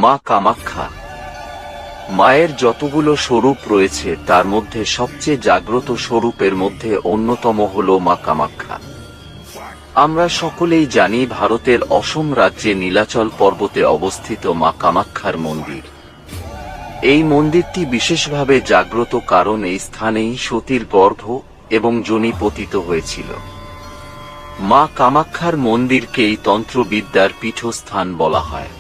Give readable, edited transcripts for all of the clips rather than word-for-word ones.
মা কামাখ্যা। মায়ের যতগুলো স্বরূপ রয়েছে তার মধ্যে সবচেয়ে জাগ্রত স্বরূপের মধ্যে অন্যতম হল মা কামাখ্যা। আমরা সকলেই জানি ভারতের অসম রাজ্যে নীলাচল পর্বতে অবস্থিত মা কামাখ্যার মন্দির। এই মন্দিরটি বিশেষভাবে জাগ্রত কারণ এই স্থানেই সতীর গর্ভ এবং যোনি পতিত হয়েছিল। মা কামাখ্যার মন্দিরকেই তন্ত্রবিদ্যার পীঠস্থান বলা হয়।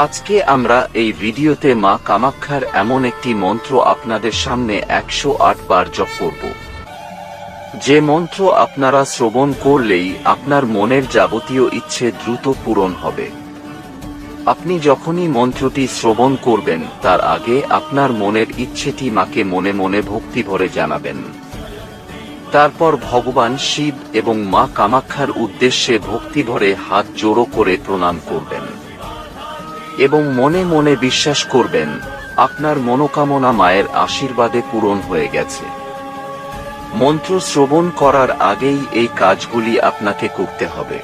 আজকে আমরা এই ভিডিওতে মা কামাখ্যার এমন একটি মন্ত্র আপনাদের সামনে 108 বার জপ করব, যে মন্ত্র আপনারা শ্রবণ করলেই আপনার মনের যাবতীয় ইচ্ছে দ্রুত পূরণ হবে। আপনি যখনই মন্ত্রটি শ্রবণ করবেন তার আগে আপনার মনের ইচ্ছেটি মাকে মনে মনে ভক্তি ভরে জানাবেন। তারপর ভগবান শিব এবং মা কামাখ্যার উদ্দেশ্যে ভক্তি ভরে হাত জোড়ো করে প্রণাম করবেন এবং মনে মনে বিশ্বাস করবেন আপনার মনোকামনা মায়ের আশীর্বাদে পূরণ হয়ে গেছে। মন্ত্র শ্রবণ করার আগেই এই কাজগুলি আপনাকে করতে হবে।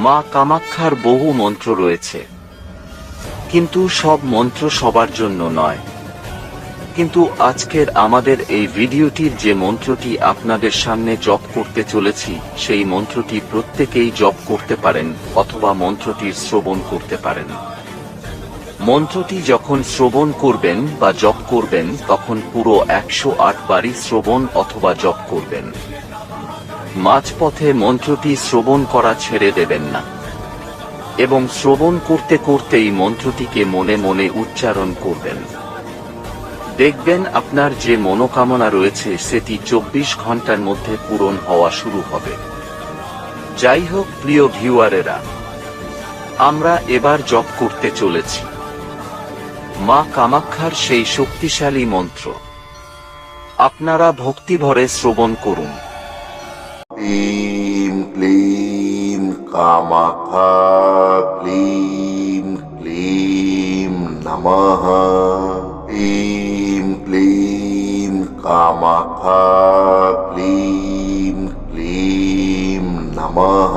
মা কামাখ্যার বহু মন্ত্র রয়েছে, কিন্তু সব মন্ত্র সবার জন্য নয়। কিন্তু আজকের আমাদের এই ভিডিওটির যে মন্ত্রটি আপনাদের সামনে জপ করতে চলেছি সেই মন্ত্রটি প্রত্যেকেই জপ করতে পারেন অথবা মন্ত্রটির শ্রবণ করতে পারেন। মন্ত্রটি যখন শ্রবণ করবেন বা জপ করবেন তখন পুরো 108 বারই শ্রবণ অথবা জপ করবেন। মাঝপথে মন্ত্রটি শ্রবণ করা ছেড়ে দেবেন না এবং শ্রবণ করতে করতেই মন্ত্রটিকে মনে মনে উচ্চারণ করবেন। দেখবেন আপনার যে মনোকামনা রয়েছে সেটি 24 ঘন্টার মধ্যে পূরণ হওয়া শুরু হবে। যাই হোক প্রিয় ভিউয়ারেরা, আমরা এবার জপ করতে চলেছি মা কামাখ্যার সেই শক্তিশালী মন্ত্র। আপনারা ভক্তিভরে শ্রবণ করুন। ক্লীম ক্লীম কামাখ্যা ক্লীম ক্লীম নমঃ। ক্লীম ক্লীম কামাখ্যা ক্লীম ক্লীম নমঃ।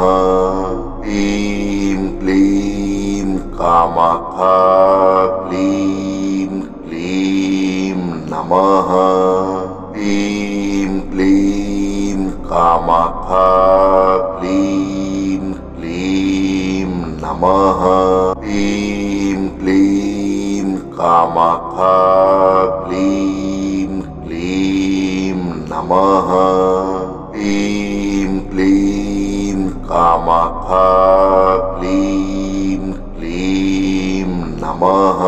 ক্লীম ক্লীম কামাখ্যা ক্লীম ক্লীম নমঃ। ক্লীম ক্লীম কামাখ্যা ক্লীম ক্লীম নমঃ। ক্লীম ক্লীম কামাখ্যা ক্লীম ক্লীম নমঃ। ক্লীম ক্লীম কামাখ্যা ক্লীম ক্লীম নমঃ।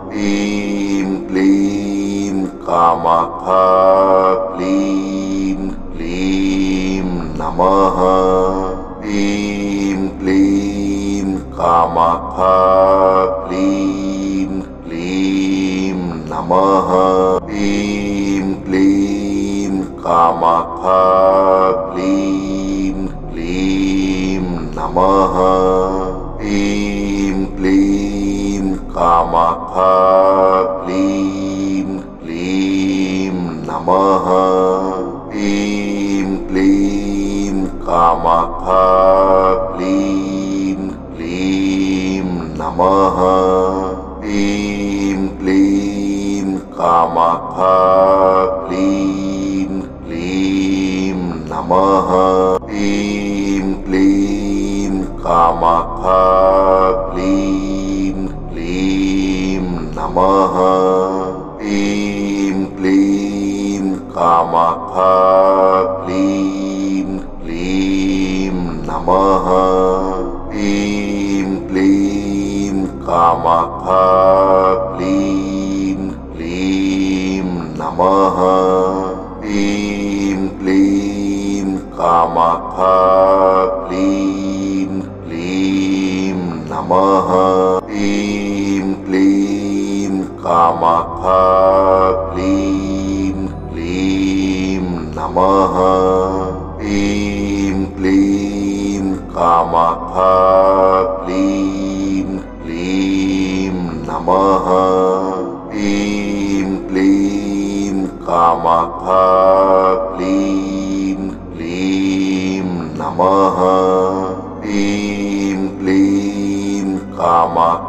ক্লীম ক্লীম কামাখ্যা ক্লীম ক্লীম নমঃ। ক্লীম ক্লীম কামাখ্যা ক্লীম ক্লীম নমঃ। ক্লীম ক্লীম কামাখ্যা ক্লীম ক্লীম নমঃ। ক্লীম ক্লীম কামাখ্যা ক্লীম ক্লীম নমঃ। ক্লীম ক্লীম কামাখ্যা ক্লীম ক্লীম নমঃ। ক্লীম ক্লীম কামাখ্যা ক্লীম ক্লীম নমঃ। ক্লীম ক্লীম কামাখ্যা ক্লীম ক্লীম নমঃ। ক্লীম ক্লীম কামাখ্যা ক্লীম ক্লীম নমঃ। ক্লীম ক্লীম কামাখ্যা ক্লীম ক্লীম নমঃ। ক্লীম ক্লীম কামাখ্যা ক্লীম ক্লীম নমঃ। ক্লীম ক্লীম কামাখ্যা ক্লীম ক্লীম নমঃ। ক্লীম ক্লীম কামাখ্যা ক্লীম ক্লীম নমঃ। ক্লীম ক্লীম কামাখ্যা ক্লীম ক্লীম নমঃ। ক্লীম ক্লীম কামাখ্যা